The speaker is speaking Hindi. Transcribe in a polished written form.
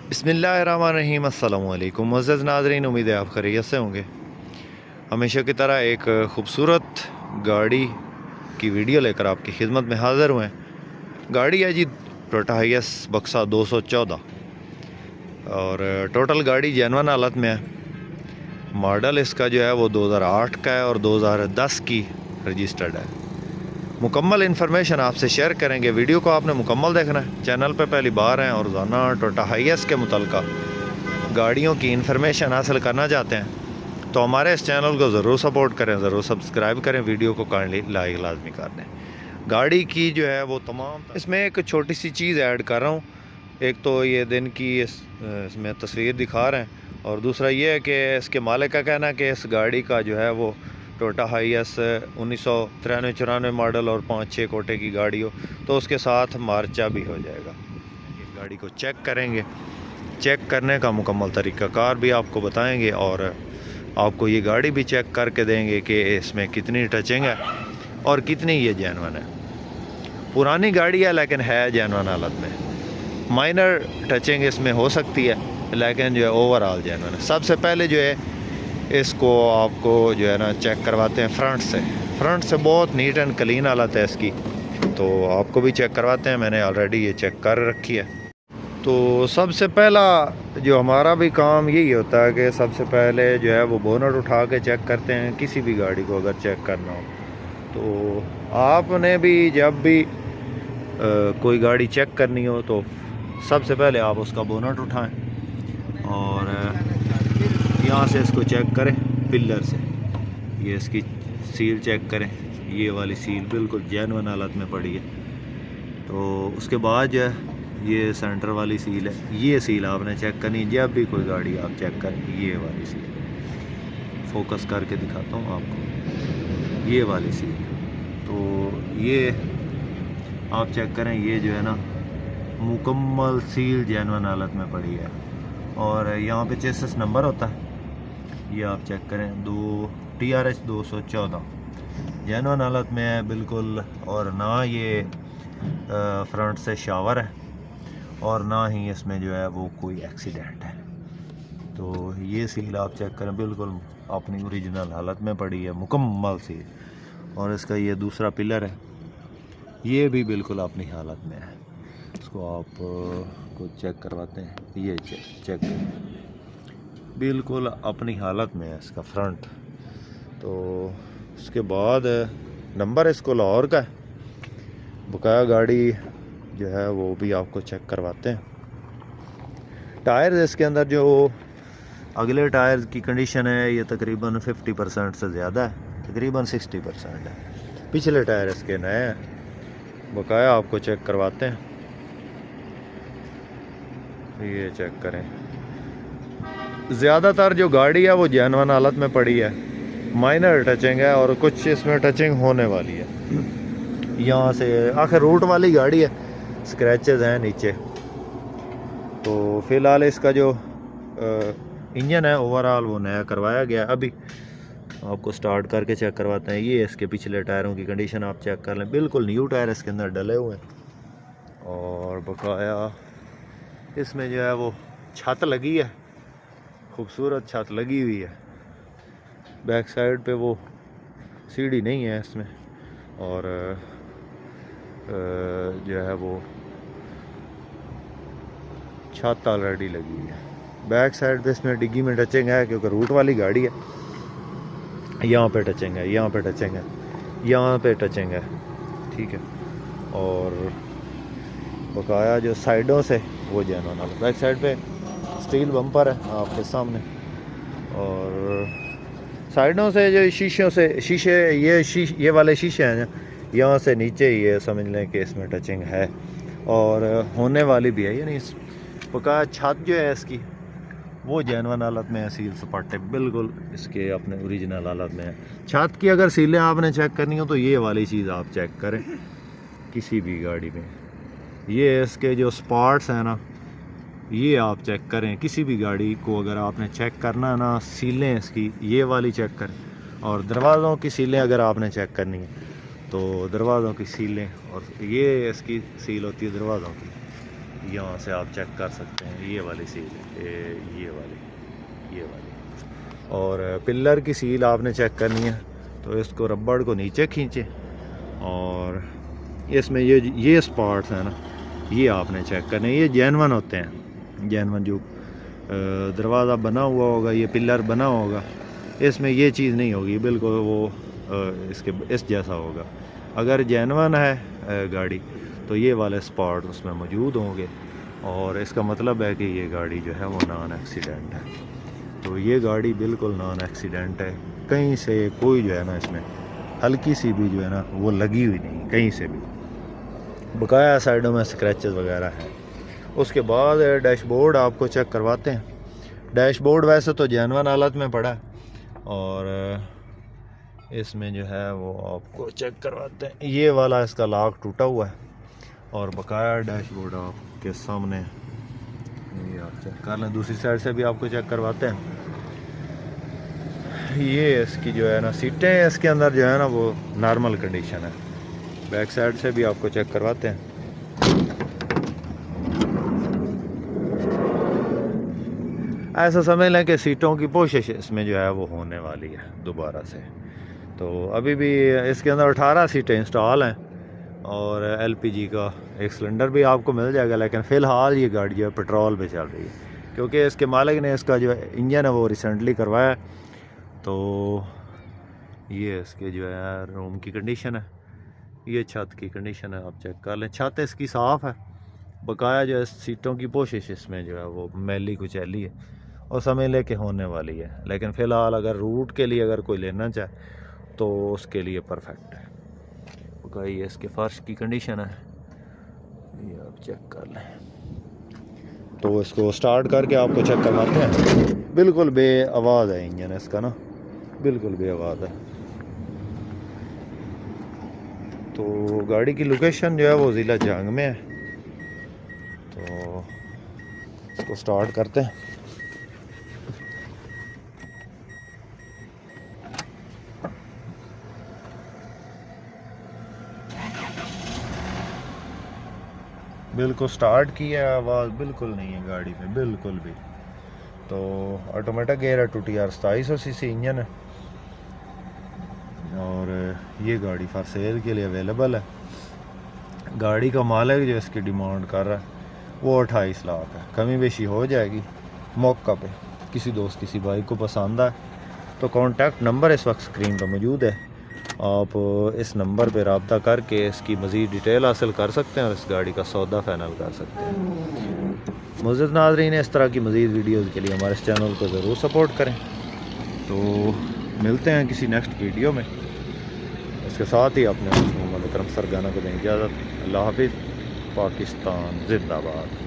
बिस्मिल्लाहिर्रहमानिर्रहीम। अस्सलामु अलैकुम मुअज़्ज़ज़ नाज़रीन, उम्मीद है आप खैरियत से होंगे। हमेशा की तरह एक खूबसूरत गाड़ी की वीडियो लेकर आपकी खिदमत में हाज़िर हुए हैं। गाड़ी है जी टोयोटा हाइएस बक्सा 214 और टोटल गाड़ी जेन्युइन हालत में है। मॉडल इसका जो है वो 2008 का है और 2010 की रजिस्टर्ड है। मुकम्मल इन्फॉर्मेशन आपसे शेयर करेंगे। वीडियो को आपने मुकम्मल देखना है। चैनल पर पहली बार हैं और रोज़ाना टोयोटा हाइएस के मुतल्लिक़ गाड़ियों की इन्फॉर्मेशन हासिल करना चाहते हैं तो हमारे इस चैनल को ज़रूर सपोर्ट करें, ज़रूर सब्सक्राइब करें, वीडियो को काइंडली लाइक लाजमी कर दें। गाड़ी की जो है वो तमाम, इसमें एक छोटी सी चीज़ ऐड कर रहा हूँ। एक तो ये दिन की इसमें तस्वीर दिखा रहे हैं और दूसरा ये है कि इसके मालिक का कहना है कि इस गाड़ी का जो है वो टोयोटा हाइएस 1993-94 मॉडल और 5-6 कोटे की गाड़ी हो तो उसके साथ मार्चा भी हो जाएगा। ये गाड़ी को चेक करेंगे, चेक करने का मुकम्मल तरीक़ाकार भी आपको बताएंगे और आपको ये गाड़ी भी चेक करके देंगे कि इसमें कितनी टचिंग है और कितनी ये जेन्युइन है। पुरानी गाड़ी है लेकिन है जेन्युइन हालत में। माइनर टचिंग इसमें हो सकती है लेकिन जो है ओवरऑल जेन्युइन है। सबसे पहले जो है इसको आपको जो है ना चेक करवाते हैं फ्रंट से बहुत नीट एंड क्लीन हालत है इसकी, तो आपको भी चेक करवाते हैं। मैंने ऑलरेडी ये चेक कर रखी है। तो सबसे पहला जो हमारा भी काम यही होता है कि सबसे पहले जो है वो बोनट उठा के चेक करते हैं। किसी भी गाड़ी को अगर चेक करना हो तो आपने भी जब भी कोई गाड़ी चेक करनी हो तो सबसे पहले आप उसका बोनट उठाएं और यहाँ से इसको चेक करें पिलर से। ये इसकी सील चेक करें, ये वाली सील बिल्कुल जेन्युइन हालत में पड़ी है। तो उसके बाद जो है ये सेंटर वाली सील है, ये सील आपने चेक करनी जब भी कोई गाड़ी आप चेक करें। ये वाली सील फोकस करके दिखाता हूँ आपको, ये वाली सील। तो ये आप चेक करें, ये जो है ना मुकम्मल सील जेन्युइन हालत में पड़ी है और यहाँ पे चेसिस नंबर होता है, ये आप चेक करें TRH 214 जेन्युइन हालत में है बिल्कुल। और ना ये फ्रंट से शावर है और ना ही इसमें जो है वो कोई एक्सीडेंट है। तो ये सील आप चेक करें बिल्कुल अपनी ओरिजिनल हालत में पड़ी है, मुकम्मल सील। और इसका ये दूसरा पिलर है, ये भी बिल्कुल अपनी हालत में है। इसको आप को चेक करवाते हैं, ये चेक बिल्कुल अपनी हालत में है इसका फ्रंट। तो उसके बाद नंबर इसको लाहौर का है। बकाया गाड़ी जो है वो भी आपको चेक करवाते हैं। टायर इसके अंदर जो अगले टायर की कंडीशन है ये तकरीबन 50% से ज़्यादा है, तकरीबन 60% है। पिछले टायर इसके नए हैं। बकाया आपको चेक करवाते हैं, ये चेक करें। ज़्यादातर जो गाड़ी है वो जेन्युइन हालत में पड़ी है, माइनर टचिंग है और कुछ इसमें टचिंग होने वाली है। यहाँ से आखिर रूट वाली गाड़ी है, स्क्रैचेस हैं नीचे। तो फ़िलहाल इसका जो इंजन है ओवरऑल वो नया करवाया गया। अभी आपको स्टार्ट करके चेक करवाते हैं। ये इसके पिछले टायरों की कंडीशन आप चेक कर लें, बिल्कुल न्यू टायर इसके अंदर डले हुए हैं। और बकाया इसमें जो है वो छत लगी है, खूबसूरत छत लगी हुई है। बैक साइड पे वो सीढ़ी नहीं है इसमें और जो है वो छत ऑलरेडी लगी हुई है। बैक साइड पे इसमें डिग्गी में टचिंग है क्योंकि रूट वाली गाड़ी है। यहाँ पे टचिंग है, यहाँ पे टचिंग है, यहाँ पे टचिंग है, ठीक है। और बकाया जो साइडों से वो जेन्युइन है। बैक साइड पे स्टील बम्पर है आपके सामने और साइडों से जो शीशे ये वाले शीशे हैं, यहाँ से नीचे ये समझ लें कि इसमें टचिंग है और होने वाली भी है। यानी बकाया छत जो है इसकी वो जेन्युइन हालत में है, सील सपाटे बिल्कुल इसके अपने ओरिजिनल हालत में है। छत की अगर सीलें आपने चेक करनी हो तो ये वाली चीज़ आप चेक करें किसी भी गाड़ी में। ये इसके जो स्पॉट्स हैं ना, ये आप चेक करें किसी भी गाड़ी को अगर आपने चेक करना है ना, सीलें इसकी ये वाली चेक करें। और दरवाज़ों की सीलें अगर आपने चेक करनी है तो दरवाज़ों की सीलें, और ये इसकी सील होती है दरवाज़ों की, यहाँ से आप चेक कर सकते हैं। ये वाली सील है, ये वाली। और पिलर की सील आपने चेक करनी है तो इसको रबड़ को नीचे खींचे और इसमें ये स्पॉट्स हैं ना, ये आपने चेक करने। ये जेन्युइन होते हैं, जेन्युइन जो दरवाज़ा बना हुआ होगा, ये पिलर बना होगा, इसमें ये चीज़ नहीं होगी, बिल्कुल वो इसके इस जैसा होगा। अगर जेन्युइन है गाड़ी तो ये वाले स्पॉट उसमें मौजूद होंगे और इसका मतलब है कि ये गाड़ी जो है वो नॉन एक्सीडेंट है। तो ये गाड़ी बिल्कुल नॉन एक्सीडेंट है, कहीं से कोई जो है ना इसमें हल्की सी भी जो है ना वो लगी हुई नहीं कहीं से भी, बकाया साइडों में स्क्रैचेस वगैरह हैं। उसके बाद डैशबोर्ड आपको चेक करवाते हैं। डैशबोर्ड वैसे तो जेन्युइन हालत में पड़ा है और इसमें जो है वो आपको चेक करवाते हैं। ये वाला इसका लॉक टूटा हुआ है और बकाया डैशबोर्ड आपके सामने, ये आप चेक कर लें। दूसरी साइड से भी आपको चेक करवाते हैं। ये इसकी जो है ना सीटें, इसके अंदर जो है ना वो नॉर्मल कंडीशन है। बैक साइड से भी आपको चेक करवाते हैं। ऐसा समझ लें कि सीटों की पोशिश इसमें जो है वो होने वाली है दोबारा से। तो अभी भी इसके अंदर 18 सीटें इंस्टॉल हैं और एलपीजी का एक सिलेंडर भी आपको मिल जाएगा। लेकिन फ़िलहाल ये गाड़ी जो है पेट्रोल पे चल रही है क्योंकि इसके मालिक ने इसका जो इंजन है वो रिसेंटली करवाया। तो ये इसके जो है रूम की कंडीशन है, ये छत की कंडीशन है, आप चेक कर लें। छत इसकी साफ़ है, बकाया जो है सीटों की पोशिश इसमें जो है वो मैली कुचैली है और समझ ले के होने वाली है। लेकिन फ़िलहाल अगर रूट के लिए अगर कोई लेना चाहे तो उसके लिए परफेक्ट है। बकाया ये इसके फर्श की कंडीशन है, ये आप चेक कर लें। तो इसको स्टार्ट करके आपको चेक करवाते हैं। बिल्कुल बे आवाज़ है इंजन इसका ना, बिल्कुल बे आवाज़ है। तो गाड़ी की लोकेशन जो है वो ज़िला जंग में है। तो इसको स्टार्ट करते हैं। बिल्कुल स्टार्ट किया, आवाज़ बिल्कुल नहीं है गाड़ी में, बिल्कुल भी। तो ऑटोमेटिक गेयर है, 2TR 2700 इंजन है और ये गाड़ी फॉर सेल के लिए अवेलेबल है। गाड़ी का मालिक जो इसकी डिमांड कर रहा है वो 28 लाख है। कमी बेशी हो जाएगी मौका पे। किसी दोस्त किसी भाई को पसंद आए तो कॉन्टैक्ट नंबर इस वक्त स्क्रीन पर मौजूद है, आप इस नंबर पर रब्ता करके इसकी मज़ीद डिटेल हासिल कर सकते हैं और इस गाड़ी का सौदा फाइनल कर सकते हैं। मुअज़्ज़िज़ नाज़रीन, इस तरह की मज़ीद वीडियोज़ के लिए हमारे इस चैनल को ज़रूर सपोर्ट करें। तो मिलते हैं किसी नेक्स्ट वीडियो में। इसके साथ ही अपने मोहम्मद अकरम सरगाना को दें इजाज़त। अल्लाह हाफिज़। पाकिस्तान जिंदाबाद।